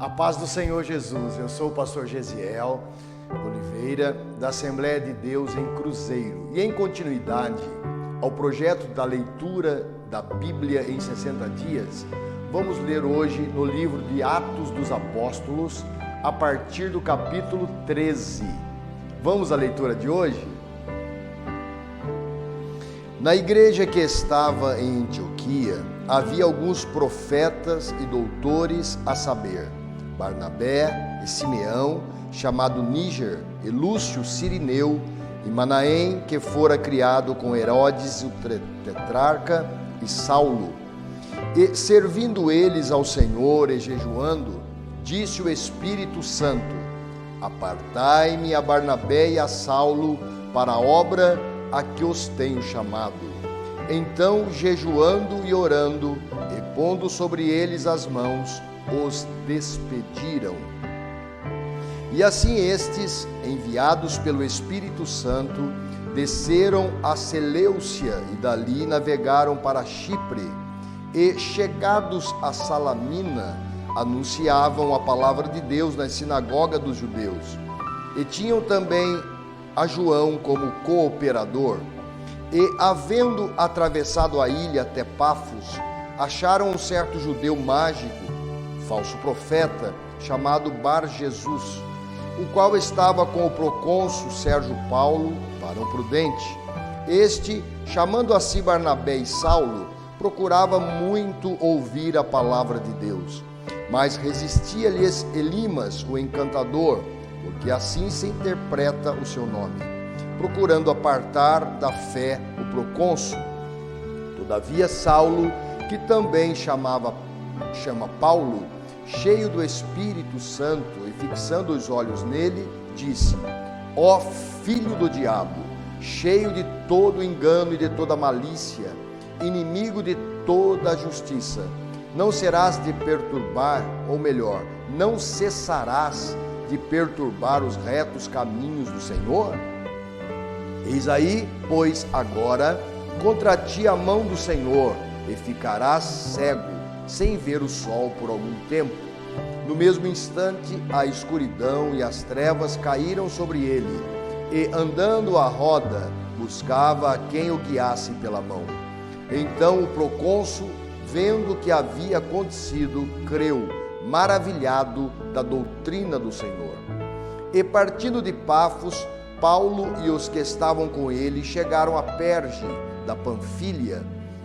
A paz do Senhor Jesus. Eu sou o pastor Gesiel Oliveira, da Assembleia de Deus em Cruzeiro. E em continuidade ao projeto da leitura da Bíblia em 60 dias, vamos ler hoje no livro de Atos dos Apóstolos, a partir do capítulo 13. Vamos à leitura de hoje? Na igreja que estava em Antioquia, havia alguns profetas e doutores, a saber, Barnabé e Simeão, chamado Níger, e Lúcio Cirineu, e Manaém, que fora criado com Herodes o tetrarca, e Saulo. E servindo eles ao Senhor e jejuando, disse o Espírito Santo: Apartai-me a Barnabé e a Saulo para a obra a que os tenho chamado. Então, jejuando e orando, e pondo sobre eles as mãos, os despediram. E assim estes, enviados pelo Espírito Santo, desceram a Seleucia e dali navegaram para Chipre, e chegados a Salamina, anunciavam a palavra de Deus na sinagoga dos judeus. E tinham também a João como cooperador. E, havendo atravessado a ilha até Pafos, acharam um certo judeu mágico, falso profeta, chamado Bar-Jesus, o qual estava com o procônsul Sérgio Paulo, varão prudente. Este, chamando a si Barnabé e Saulo, procurava muito ouvir a palavra de Deus, mas resistia-lhes Elimas, o encantador, porque assim se interpreta o seu nome, procurando apartar da fé o procônsul. Todavia Saulo, que também chama Paulo, cheio do Espírito Santo e fixando os olhos nele, disse: Ó filho do diabo, cheio de todo engano e de toda malícia, inimigo de toda a justiça, não serás de perturbar, ou melhor, não cessarás de perturbar os retos caminhos do Senhor? Eis aí, pois, agora, contra ti a mão do Senhor, e ficarás cego, sem ver o sol por algum tempo. No mesmo instante, a escuridão e as trevas caíram sobre ele, e, andando à roda, buscava a quem o guiasse pela mão. Então o procônsul, vendo o que havia acontecido, creu, maravilhado da doutrina do Senhor. E partindo de Pafos, Paulo e os que estavam com ele chegaram a Perge, da Panfília,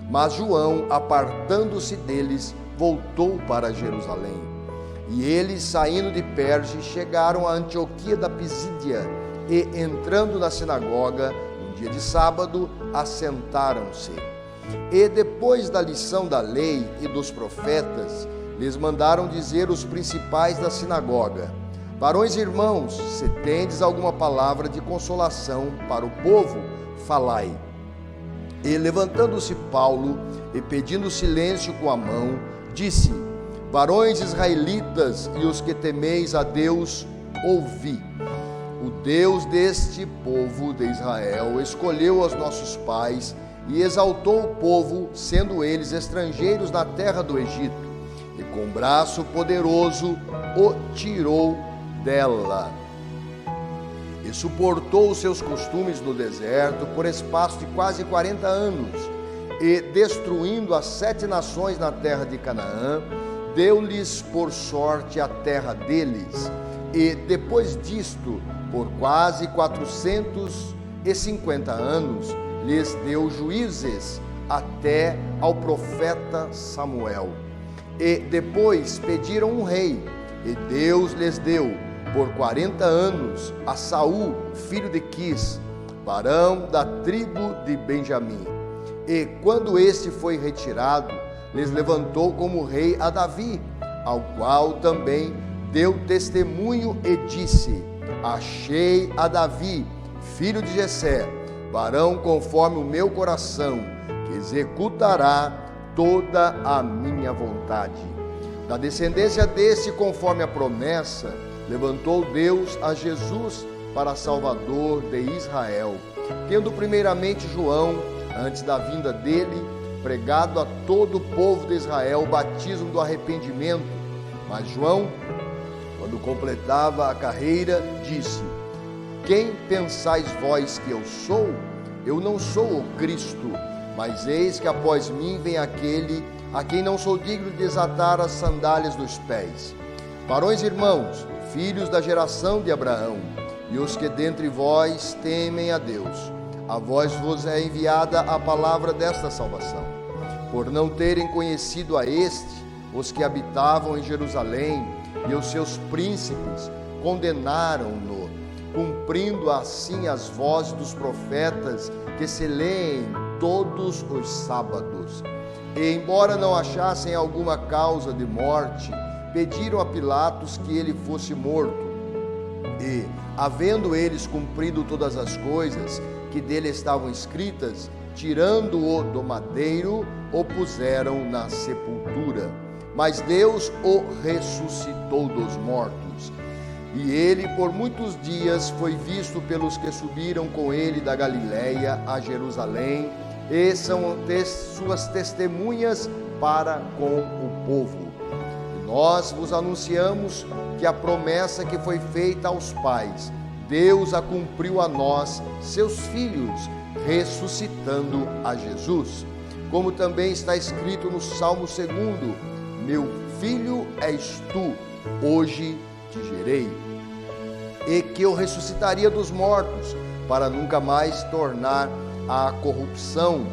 mas João, apartando-se deles, voltou para Jerusalém. E eles, saindo de Perge, chegaram a Antioquia da Pisídia, e, entrando na sinagoga, um dia de sábado, assentaram-se. E, depois da lição da lei e dos profetas, lhes mandaram dizer os principais da sinagoga: Varões e irmãos, se tendes alguma palavra de consolação para o povo, falai. E levantando-se Paulo e pedindo silêncio com a mão, disse: Varões israelitas e os que temeis a Deus, ouvi. O Deus deste povo de Israel escolheu os nossos pais e exaltou o povo, sendo eles estrangeiros na terra do Egito, e com braço poderoso o tirou dela, e suportou os seus costumes no deserto por espaço de quase 40 anos, e destruindo as 7 nações na terra de Canaã, deu-lhes por sorte a terra deles, e depois disto, por quase 450 anos, lhes deu juízes até ao profeta Samuel. E depois pediram um rei, e Deus lhes deu por 40 anos a Saul, filho de Quis, varão da tribo de Benjamim. E quando este foi retirado, lhes levantou como rei a Davi, ao qual também deu testemunho e disse: Achei a Davi, filho de Jessé, varão conforme o meu coração, que executará toda a minha vontade. Da descendência desse, conforme a promessa, levantou Deus a Jesus para Salvador de Israel, tendo primeiramente João, antes da vinda dele, pregado a todo o povo de Israel o batismo do arrependimento. Mas João Quando completava a carreira, disse: Quem pensais vós que eu sou? Eu não sou o Cristo, mas eis que após mim vem aquele a quem não sou digno de desatar as sandálias dos pés. Varões irmãos, filhos da geração de Abraão, e os que dentre vós temem a Deus, a vós vos é enviada a palavra desta salvação. Por não terem conhecido a este, os que habitavam em Jerusalém e os seus príncipes condenaram-no, cumprindo assim as vozes dos profetas que se leem todos os sábados. E, embora não achassem alguma causa de morte, pediram a Pilatos que ele fosse morto. E, havendo eles cumprido todas as coisas que dele estavam escritas, tirando-o do madeiro, o puseram na sepultura. Mas Deus o ressuscitou dos mortos. E ele por muitos dias foi visto pelos que subiram com ele da Galiléia a Jerusalém, e são suas testemunhas para com o povo. E nós vos anunciamos que a promessa que foi feita aos pais, Deus a cumpriu a nós, seus filhos, ressuscitando a Jesus. Como também está escrito no Salmo 2: Meu filho és tu, hoje te gerei. E que eu ressuscitaria dos mortos, para nunca mais tornar à corrupção.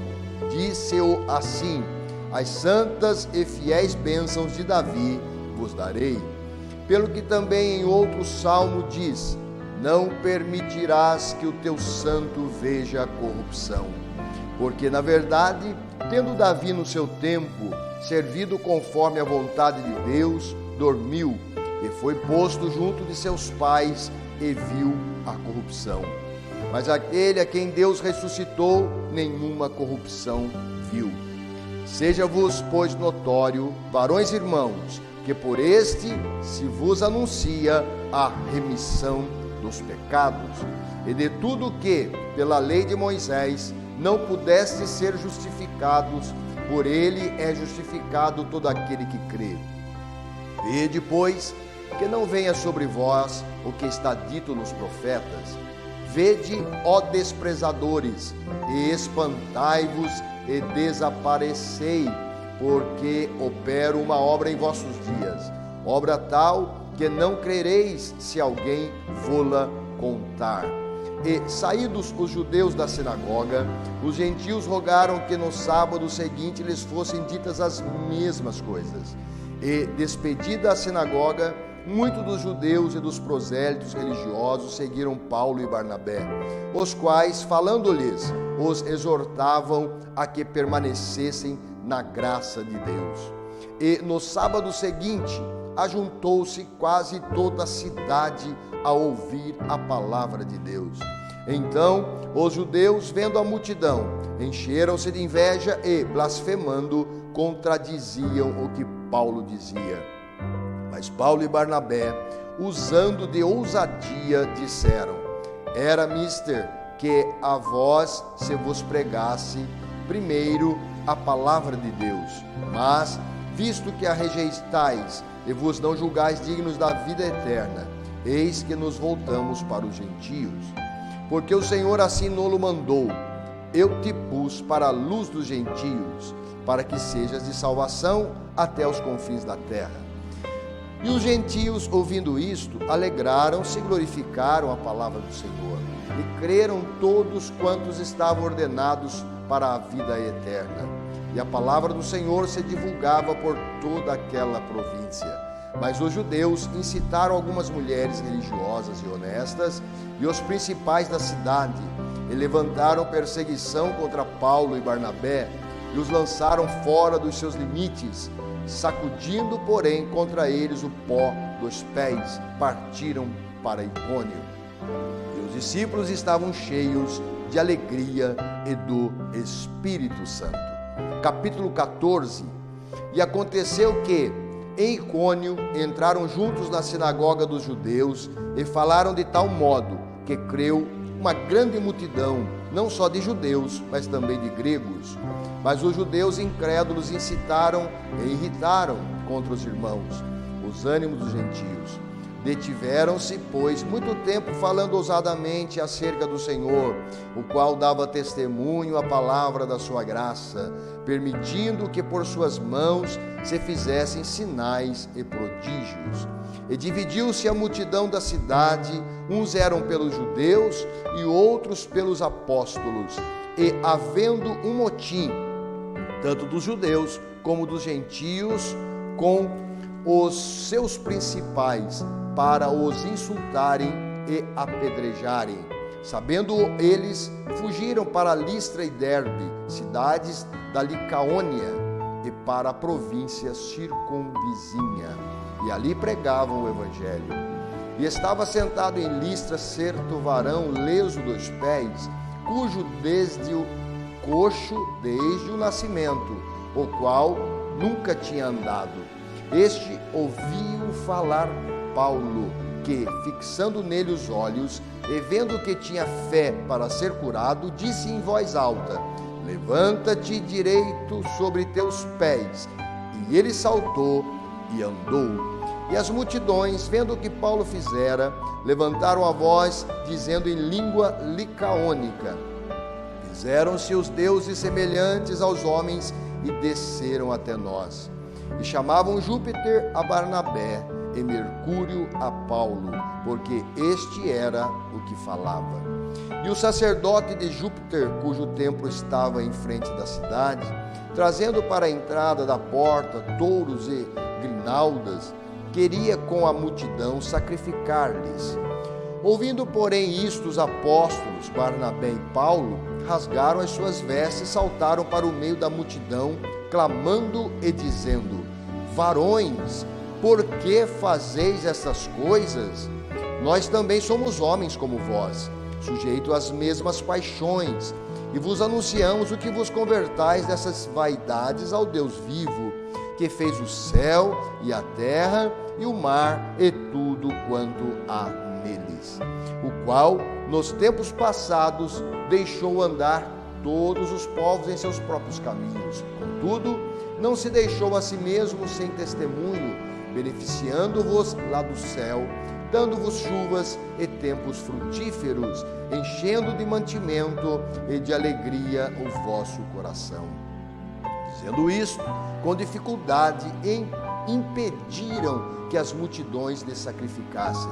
Disse-o assim: As santas e fiéis bênçãos de Davi vos darei. Pelo que também em outro salmo diz: Não permitirás que o teu santo veja a corrupção. Porque, na verdade, tendo Davi no seu tempo servido conforme a vontade de Deus, dormiu e foi posto junto de seus pais e viu a corrupção. Mas aquele a quem Deus ressuscitou, nenhuma corrupção viu. Seja-vos, pois, notório, varões irmãos, que por este se vos anuncia a remissão dos pecados, e de tudo que, pela lei de Moisés, não pudeste ser justificados, por ele é justificado todo aquele que crê. E depois, que não venha sobre vós o que está dito nos profetas: Vede, ó desprezadores, e espantai-vos e desaparecei, porque opero uma obra em vossos dias, obra tal que não crereis se alguém vô-la contar. E, saídos os judeus da sinagoga, os gentios rogaram que no sábado seguinte lhes fossem ditas as mesmas coisas. E, despedida a sinagoga, muitos dos judeus e dos prosélitos religiosos seguiram Paulo e Barnabé, os quais, falando-lhes, os exortavam a que permanecessem na graça de Deus. E no sábado seguinte, ajuntou-se quase toda a cidade a ouvir a palavra de Deus. Então, os judeus, vendo a multidão, encheram-se de inveja e, blasfemando, contradiziam o que Paulo dizia. Mas Paulo e Barnabé, usando de ousadia, disseram: Era mister que a vós se vos pregasse primeiro a palavra de Deus, mas, visto que a rejeitais e vos não julgais dignos da vida eterna, eis que nos voltamos para os gentios. Porque o Senhor assim nolo mandou: Eu te pus para a luz dos gentios, para que sejas de salvação até os confins da terra. E os gentios, ouvindo isto, alegraram-se e glorificaram a palavra do Senhor, e creram todos quantos estavam ordenados para a vida eterna. E a palavra do Senhor se divulgava por toda aquela província. Mas os judeus incitaram algumas mulheres religiosas e honestas e os principais da cidade, e levantaram perseguição contra Paulo e Barnabé, e os lançaram fora dos seus limites, sacudindo, porém, contra eles o pó dos pés, partiram para Icônio. E os discípulos estavam cheios de alegria e do Espírito Santo. Capítulo 14. E aconteceu que, em Icônio, entraram juntos na sinagoga dos judeus e falaram de tal modo que creu uma grande multidão, não só de judeus, mas também de gregos. Mas os judeus incrédulos incitaram e irritaram contra os irmãos os ânimos dos gentios. Detiveram-se, pois, muito tempo falando ousadamente acerca do Senhor, o qual dava testemunho à palavra da sua graça, permitindo que por suas mãos se fizessem sinais e prodígios. E dividiu-se a multidão da cidade, uns eram pelos judeus e outros pelos apóstolos. E, havendo um motim, tanto dos judeus como dos gentios, com os seus principais, para os insultarem e apedrejarem. Sabendo eles, fugiram para Listra e Derbe, cidades da Licaônia, e para a província circunvizinha, e ali pregavam o evangelho. E estava sentado em Listra certo varão leso dos pés, cujo desde o coxo desde o nascimento, o qual nunca tinha andado. Este ouviu falar Paulo, que, fixando nele os olhos, e vendo que tinha fé para ser curado, disse em voz alta: levanta-te direito sobre teus pés. E ele saltou e andou. E as multidões, vendo o que Paulo fizera, levantaram a voz, dizendo em língua licaônica: fizeram-se os deuses semelhantes aos homens e desceram até nós. E chamavam Júpiter a Barnabé e Mercúrio a Paulo, porque este era o que falava. E o sacerdote de Júpiter, cujo templo estava em frente da cidade, trazendo para a entrada da porta touros e grinaldas, queria com a multidão sacrificar-lhes. Ouvindo, porém, isto, os apóstolos Barnabé e Paulo rasgaram as suas vestes e saltaram para o meio da multidão, clamando e dizendo: varões, por que fazeis essas coisas? Nós também somos homens como vós, sujeitos às mesmas paixões, e vos anunciamos o que vos convertais dessas vaidades ao Deus vivo, que fez o céu e a terra e o mar e tudo quanto há neles, o qual nos tempos passados deixou andar todos os povos em seus próprios caminhos. Contudo, não se deixou a si mesmo sem testemunho, beneficiando-vos lá do céu, dando-vos chuvas e tempos frutíferos, enchendo de mantimento e de alegria o vosso coração. Dizendo isto, com dificuldade impediram que as multidões lhe sacrificassem.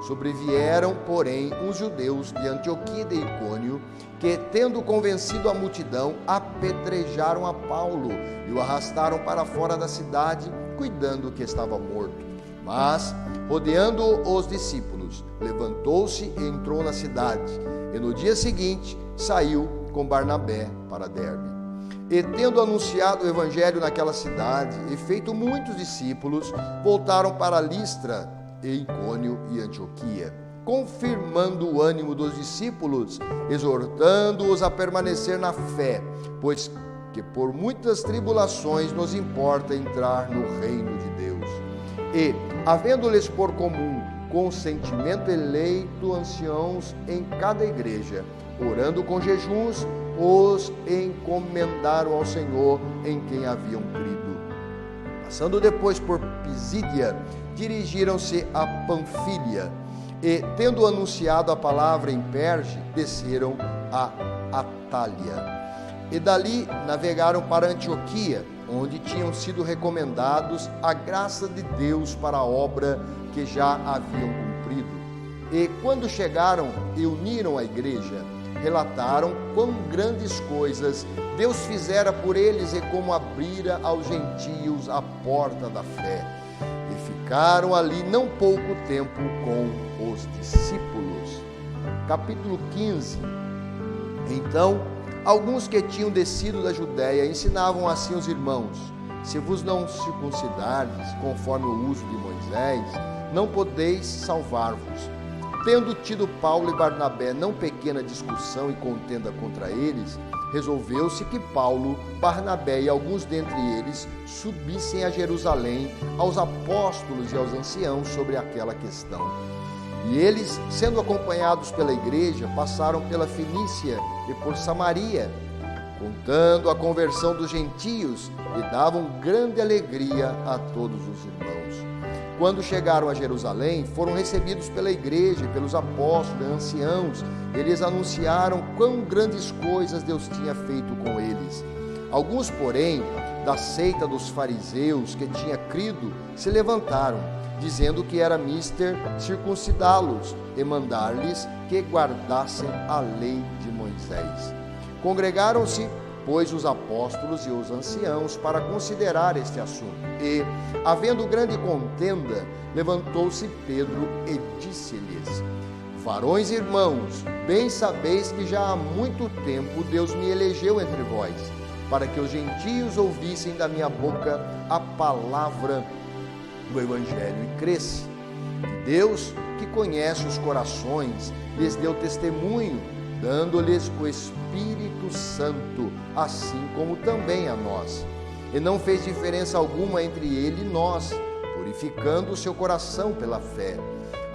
Sobrevieram, porém, uns judeus de Antioquia e de Icônio, que, tendo convencido a multidão, apedrejaram a Paulo e o arrastaram para fora da cidade, cuidando que estava morto. Mas, rodeando os discípulos, levantou-se e entrou na cidade, e no dia seguinte saiu com Barnabé para Derbe. E tendo anunciado o evangelho naquela cidade e feito muitos discípulos, voltaram para Listra e Icônio e Antioquia, confirmando o ânimo dos discípulos, exortando-os a permanecer na fé, pois que por muitas tribulações nos importa entrar no reino de Deus. E, havendo-lhes por comum consentimento eleito anciãos em cada igreja, orando com jejuns, os encomendaram ao Senhor em quem haviam crido. Passando depois por Pisídia, dirigiram-se a Panfília e, tendo anunciado a palavra em Perge, desceram a Atália. E dali navegaram para Antioquia, onde tinham sido recomendados a graça de Deus para a obra que já haviam cumprido. E quando chegaram e uniram a igreja, relataram quão grandes coisas Deus fizera por eles e como abrira aos gentios a porta da fé. E ficaram ali não pouco tempo com os discípulos. Capítulo 15. Então, alguns que tinham descido da Judéia ensinavam assim os irmãos: se vos não circuncidardes, conforme o uso de Moisés, não podeis salvar-vos. Tendo tido Paulo e Barnabé não pequena discussão e contenda contra eles, resolveu-se que Paulo, Barnabé e alguns dentre eles subissem a Jerusalém aos apóstolos e aos anciãos sobre aquela questão. E eles, sendo acompanhados pela igreja, passaram pela Fenícia e por Samaria, contando a conversão dos gentios, e davam grande alegria a todos os irmãos. Quando chegaram a Jerusalém, foram recebidos pela igreja e pelos apóstolos e anciãos. Eles anunciaram quão grandes coisas Deus tinha feito com eles. Alguns, porém, da seita dos fariseus que tinha crido, se levantaram, dizendo que era mister circuncidá-los e mandar-lhes que guardassem a lei de Moisés. Congregaram-se, pois, os apóstolos e os anciãos para considerar este assunto. E, havendo grande contenda, levantou-se Pedro e disse-lhes: varões e irmãos, bem sabeis que já há muito tempo Deus me elegeu entre vós, para que os gentios ouvissem da minha boca a palavra do Evangelho e cresce. E Deus, que conhece os corações, lhes deu testemunho, dando-lhes o Espírito Santo, assim como também a nós. E não fez diferença alguma entre ele e nós, purificando o seu coração pela fé.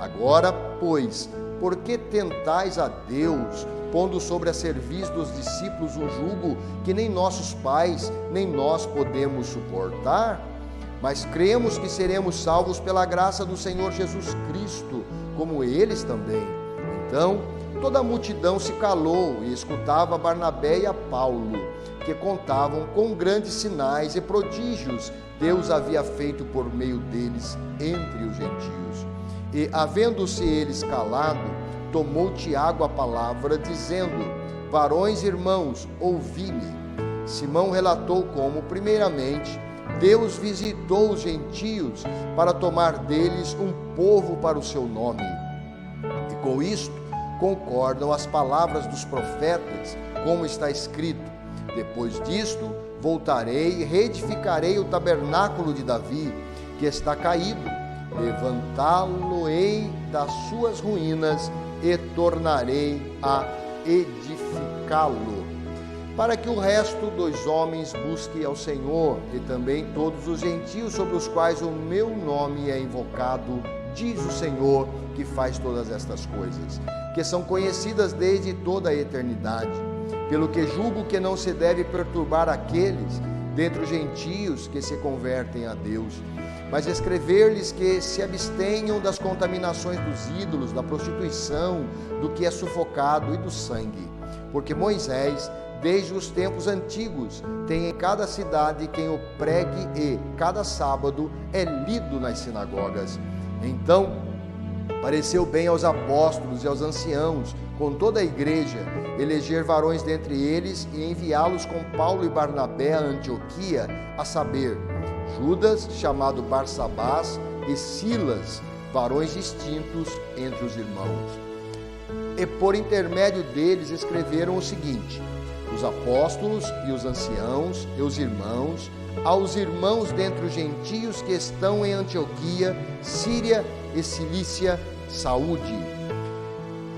Agora, pois, por que tentais a Deus, pondo sobre a cerviz dos discípulos um jugo que nem nossos pais, nem nós podemos suportar? Mas cremos que seremos salvos pela graça do Senhor Jesus Cristo, como eles também. Então, toda a multidão se calou e escutava Barnabé e a Paulo, que contavam com grandes sinais e prodígios Deus havia feito por meio deles entre os gentios. E, havendo-se eles calado, tomou Tiago a palavra, dizendo: varões e irmãos, ouvi-me. Simão relatou como, primeiramente, Deus visitou os gentios para tomar deles um povo para o seu nome. E com isto concordam as palavras dos profetas, como está escrito: depois disto voltarei e reedificarei o tabernáculo de Davi, que está caído, levantá-lo-ei das suas ruínas e tornarei a edificá-lo, para que o resto dos homens busque ao Senhor, e também todos os gentios sobre os quais o meu nome é invocado, diz o Senhor, que faz todas estas coisas, que são conhecidas desde toda a eternidade. Pelo que julgo que não se deve perturbar aqueles dentre os gentios que se convertem a Deus, mas escrever-lhes que se abstenham das contaminações dos ídolos, da prostituição, do que é sufocado e do sangue. Porque Moisés, desde os tempos antigos, tem em cada cidade quem o pregue e, cada sábado, é lido nas sinagogas. Então, pareceu bem aos apóstolos e aos anciãos, com toda a igreja, eleger varões dentre eles e enviá-los com Paulo e Barnabé a Antioquia, a saber, Judas, chamado Barsabás, e Silas, varões distintos entre os irmãos. E por intermédio deles escreveram o seguinte: os apóstolos e os anciãos e os irmãos, aos irmãos dentre os gentios que estão em Antioquia, Síria e Cilícia, saúde.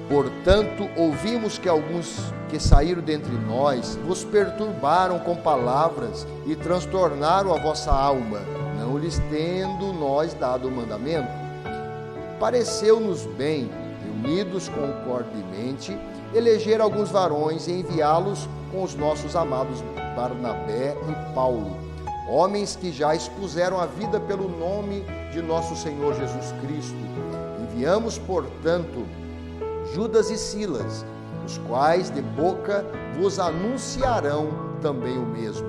Portanto, ouvimos que alguns que saíram dentre nós vos perturbaram com palavras e transtornaram a vossa alma, não lhes tendo nós dado o mandamento. Pareceu-nos bem, reunidos concordemente, eleger alguns varões e enviá-los com os nossos amados Barnabé e Paulo, homens que já expuseram a vida pelo nome de nosso Senhor Jesus Cristo. Enviamos, portanto, Judas e Silas, os quais de boca vos anunciarão também o mesmo.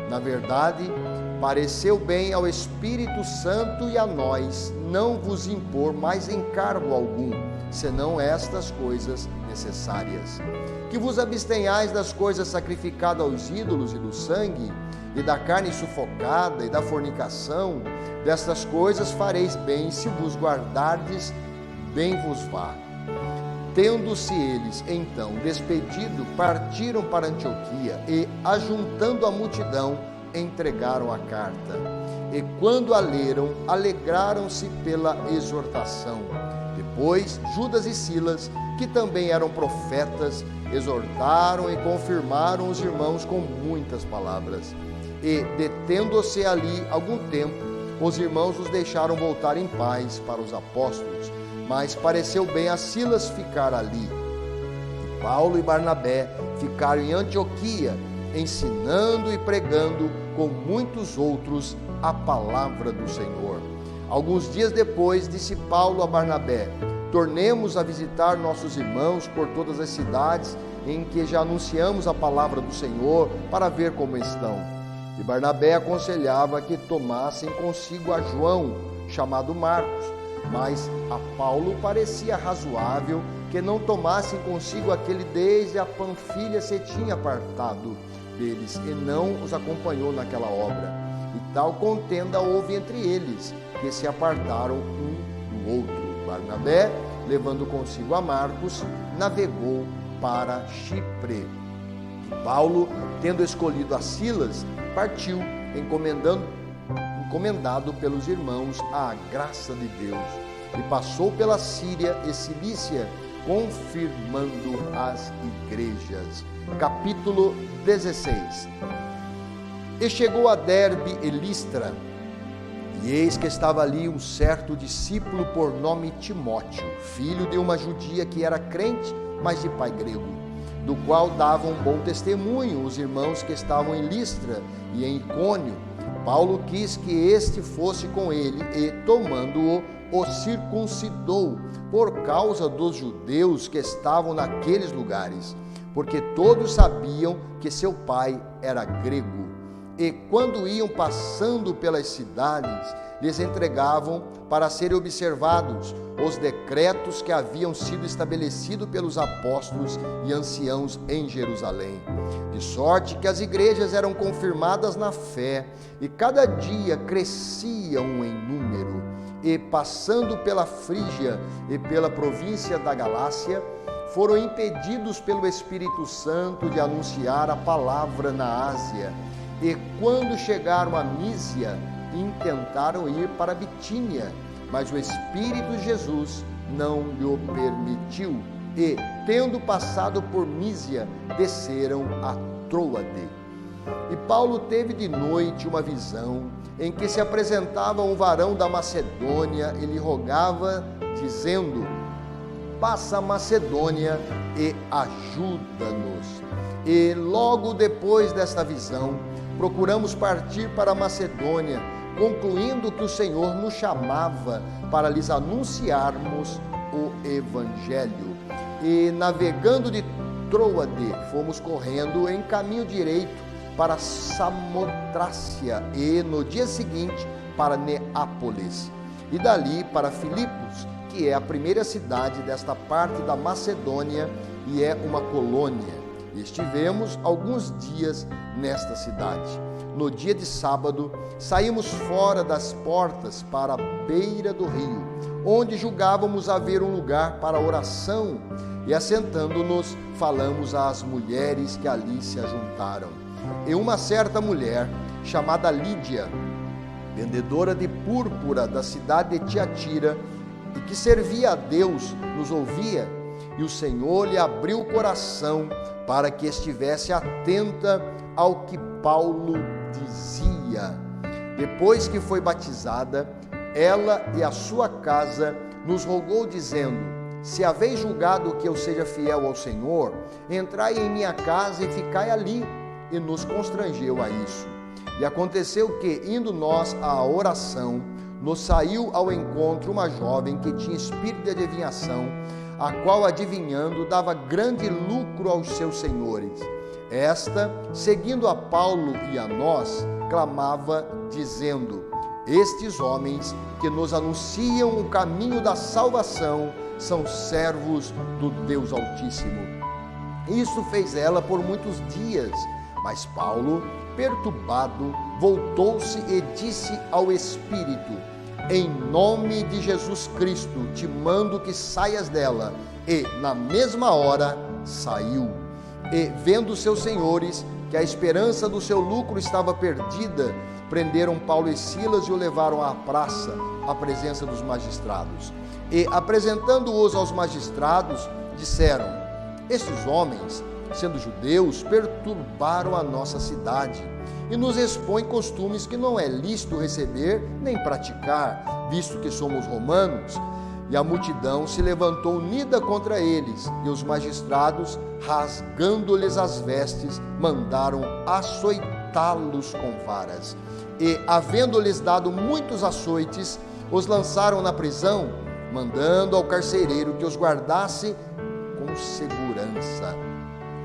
Na verdade, pareceu bem ao Espírito Santo e a nós não vos impor mais encargo algum, senão estas coisas necessárias: que vos abstenhais das coisas sacrificadas aos ídolos e do sangue, e da carne sufocada, e da fornicação. Destas coisas fareis bem, se vos guardardes, bem vos vá. Tendo-se eles, então, despedido, partiram para Antioquia e, ajuntando a multidão, entregaram a carta. E quando a leram, alegraram-se pela exortação. Depois, Judas e Silas, que também eram profetas, exortaram e confirmaram os irmãos com muitas palavras. E, detendo-se ali algum tempo, os irmãos os deixaram voltar em paz para os apóstolos. Mas pareceu bem a Silas ficar ali. E Paulo e Barnabé ficaram em Antioquia, ensinando e pregando com muitos outros a palavra do Senhor. Alguns dias depois, disse Paulo a Barnabé: tornemos a visitar nossos irmãos por todas as cidades em que já anunciamos a palavra do Senhor, para ver como estão. E Barnabé aconselhava que tomassem consigo a João, chamado Marcos, mas a Paulo parecia razoável que não tomassem consigo aquele desde a Panfilha se tinha apartado deles e não os acompanhou naquela obra. E tal contenda houve entre eles, que se apartaram um do outro. Barnabé, levando consigo a Marcos, navegou para Chipre. E Paulo, tendo escolhido a Silas, partiu, encomendado pelos irmãos à graça de Deus, e passou pela Síria e Cilícia, confirmando as igrejas. Capítulo 16. E chegou a Derbe e Listra, e eis que estava ali um certo discípulo por nome Timóteo, filho de uma judia que era crente, mas de pai grego, do qual davam bom testemunho os irmãos que estavam em Listra e em Icônio. Paulo quis que este fosse com ele e, tomando-o, o circuncidou por causa dos judeus que estavam naqueles lugares, porque todos sabiam que seu pai era grego. E quando iam passando pelas cidades, lhes entregavam para serem observados os decretos que haviam sido estabelecidos pelos apóstolos e anciãos em Jerusalém. De sorte que as igrejas eram confirmadas na fé e cada dia cresciam em número. E passando pela Frígia e pela província da Galácia, foram impedidos pelo Espírito Santo de anunciar a palavra na Ásia. E quando chegaram a Mísia, intentaram ir para Bitínia, mas o Espírito de Jesus não lhe permitiu. E, tendo passado por Mísia, desceram a Troade. E Paulo teve de noite uma visão, em que se apresentava um varão da Macedônia e lhe rogava, dizendo: passa a Macedônia e ajuda-nos. E logo depois desta visão, procuramos partir para a Macedônia, concluindo que o Senhor nos chamava para lhes anunciarmos o Evangelho. E navegando de Troade, fomos correndo em caminho direito para Samotrácia e no dia seguinte para Neápolis, e dali para Filipos, que é a primeira cidade desta parte da Macedônia e é uma colônia. Estivemos alguns dias nesta cidade. No dia de sábado, saímos fora das portas para a beira do rio, onde julgávamos haver um lugar para oração, e assentando-nos, falamos às mulheres que ali se ajuntaram. E uma certa mulher, chamada Lídia, vendedora de púrpura da cidade de Tiatira, e que servia a Deus, nos ouvia, e o Senhor lhe abriu o coração para que estivesse atenta ao que Paulo dizia. Depois que foi batizada, ela e a sua casa nos rogou, dizendo: se haveis julgado que eu seja fiel ao Senhor, entrai em minha casa e ficai ali. E nos constrangeu a isso. E aconteceu que, indo nós à oração, nos saiu ao encontro uma jovem que tinha espírito de adivinhação, a qual, adivinhando, dava grande lucro aos seus senhores. Esta, seguindo a Paulo e a nós, clamava, dizendo: estes homens que nos anunciam o caminho da salvação são servos do Deus Altíssimo. Isso fez ela por muitos dias, mas Paulo, perturbado, voltou-se e disse ao Espírito: em nome de Jesus Cristo, te mando que saias dela. E, na mesma hora, saiu. E, vendo seus senhores que a esperança do seu lucro estava perdida, prenderam Paulo e Silas e o levaram à praça, à presença dos magistrados. E, apresentando-os aos magistrados, disseram: estes homens, sendo judeus, perturbaram a nossa cidade e nos expõem costumes que não é lícito receber nem praticar, visto que somos romanos. E a multidão se levantou unida contra eles, e os magistrados, rasgando-lhes as vestes, mandaram açoitá-los com varas. E, havendo-lhes dado muitos açoites, os lançaram na prisão, mandando ao carcereiro que os guardasse com segurança,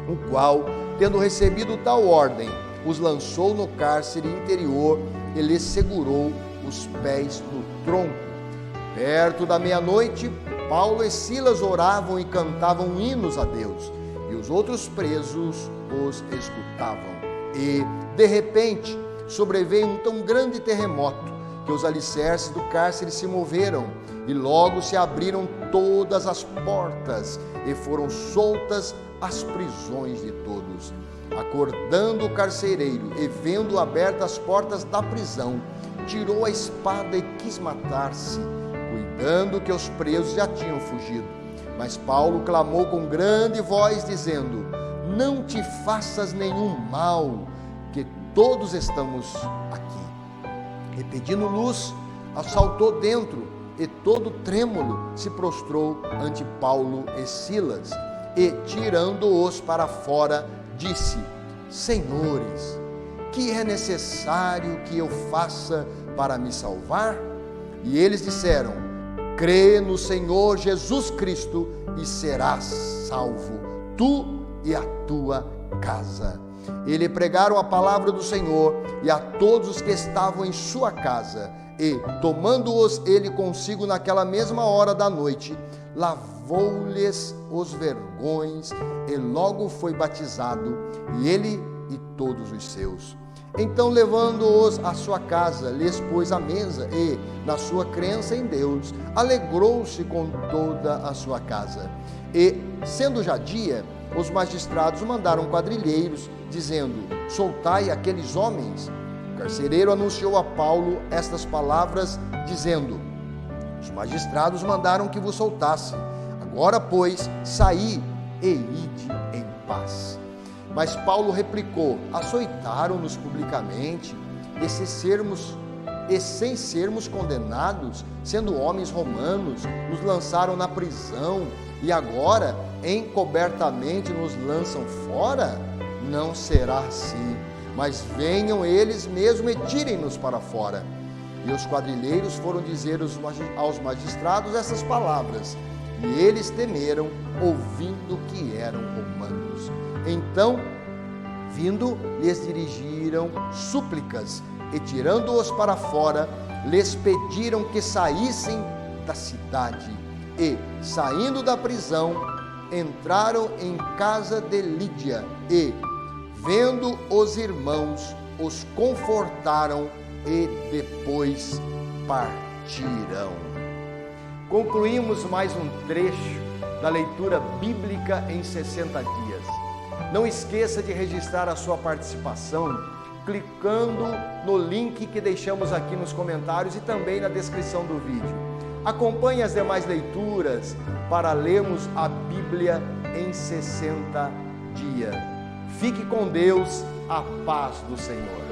o qual, tendo recebido tal ordem, os lançou no cárcere interior e lhes segurou os pés no tronco. Perto da meia-noite, Paulo e Silas oravam e cantavam hinos a Deus, e os outros presos os escutavam. E, de repente, sobreveio um tão grande terremoto que os alicerces do cárcere se moveram, e logo se abriram todas as portas, e foram soltas as prisões de todos. Acordando o carcereiro e vendo abertas as portas da prisão, tirou a espada e quis matar-se, cuidando que os presos já tinham fugido. Mas Paulo clamou com grande voz, dizendo: não te faças nenhum mal, que todos estamos aqui. E pedindo luz, saltou dentro, e todo trêmulo se prostrou ante Paulo e Silas, e tirando-os para fora, disse: Senhores, que é necessário que eu faça para me salvar? E eles disseram: crê no Senhor Jesus Cristo e serás salvo, tu e a tua casa. E lhe pregaram a palavra do Senhor e a todos os que estavam em sua casa. E, tomando-os ele consigo naquela mesma hora da noite, lavou-lhes os vergões e logo foi batizado, e ele e todos os seus. Então, levando-os à sua casa, lhes pôs a mesa e, na sua crença em Deus, alegrou-se com toda a sua casa. E, sendo já dia, os magistrados mandaram quadrilheiros, dizendo: soltai aqueles homens. O carcereiro anunciou a Paulo estas palavras, dizendo: os magistrados mandaram que vos soltasse. Agora, pois, saí e ide em paz. Mas Paulo replicou: açoitaram-nos publicamente, e sem sermos condenados, sendo homens romanos, nos lançaram na prisão, e agora, encobertamente, nos lançam fora? Não será assim, mas venham eles mesmo e tirem-nos para fora. E os quadrilheiros foram dizer aos magistrados essas palavras, e eles temeram, ouvindo que eram romanos. Então, vindo, lhes dirigiram súplicas, e tirando-os para fora, lhes pediram que saíssem da cidade. E, saindo da prisão, entraram em casa de Lídia, e, vendo os irmãos, os confortaram, e depois partiram. Concluímos mais um trecho da leitura bíblica em 60 dias. Não esqueça de registrar a sua participação clicando no link que deixamos aqui nos comentários e também na descrição do vídeo. Acompanhe as demais leituras para lermos a Bíblia em 60 dias. Fique com Deus, a paz do Senhor.